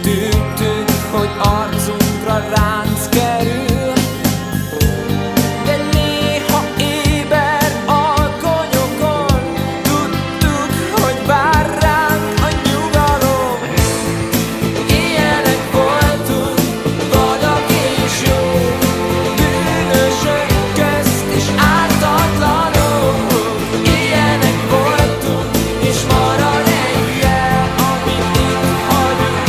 Tudtuk, hogy arcunkra ránc kerül, de néha éber alkonyokon tudtuk, hogy vár ránk a nyugalom. Ilyenek voltunk, vadak és jók, bűnösök közt és ártatlanok. Ilyenek voltunk, és marad egy jel, amit itt hagyunk,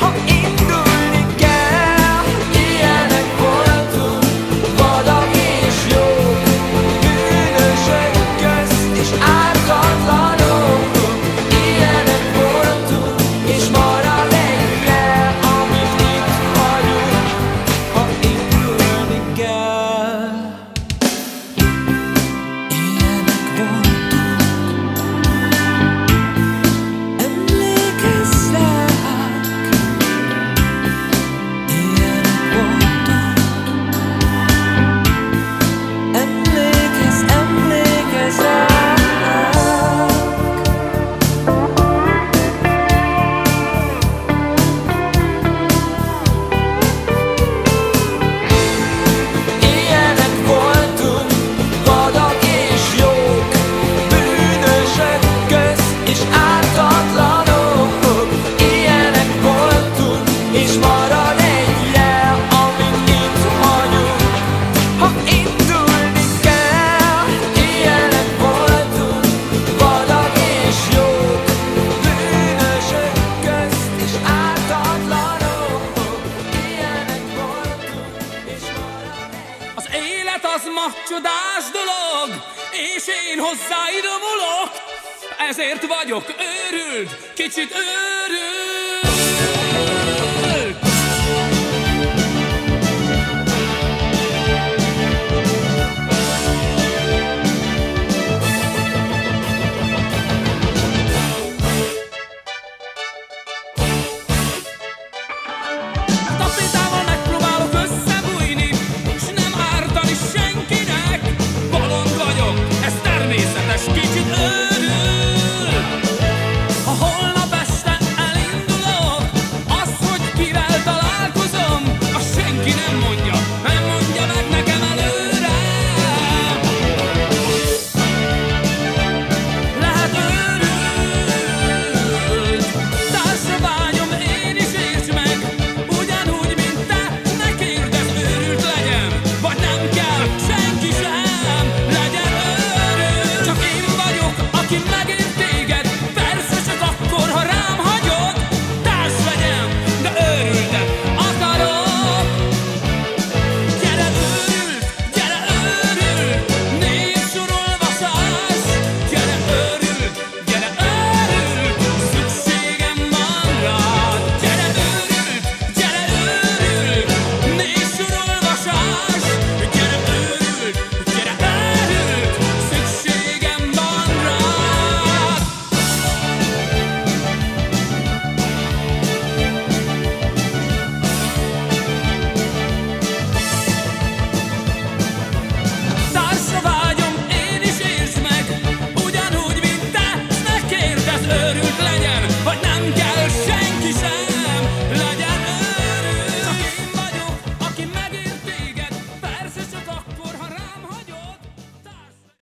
ha indulni kell. Ilyenek voltunk, vadak és jók, bűnösök közt és ártatlanok. Ilyenek voltunk, és marad egy jel, amit itt hagyunk, ha indulni kell. Ilyenek voltunk, emlékezz ránk. Ilyenek voltunk, emlékezz ránk. Ilyenek voltunk, vadak és jók, bűnösök közt és ártatlanok. Ilyenek voltunk, és marad egy jel, amit itt hagyunk, ha indulni kell. Ilyenek voltunk, vadak és jók, bűnösök közt és ártatlanok. Ilyenek voltunk, és marad egy. Az élet az ma csodás dolog, és én hozzáidomulok, ezért vagyok őrült, kicsit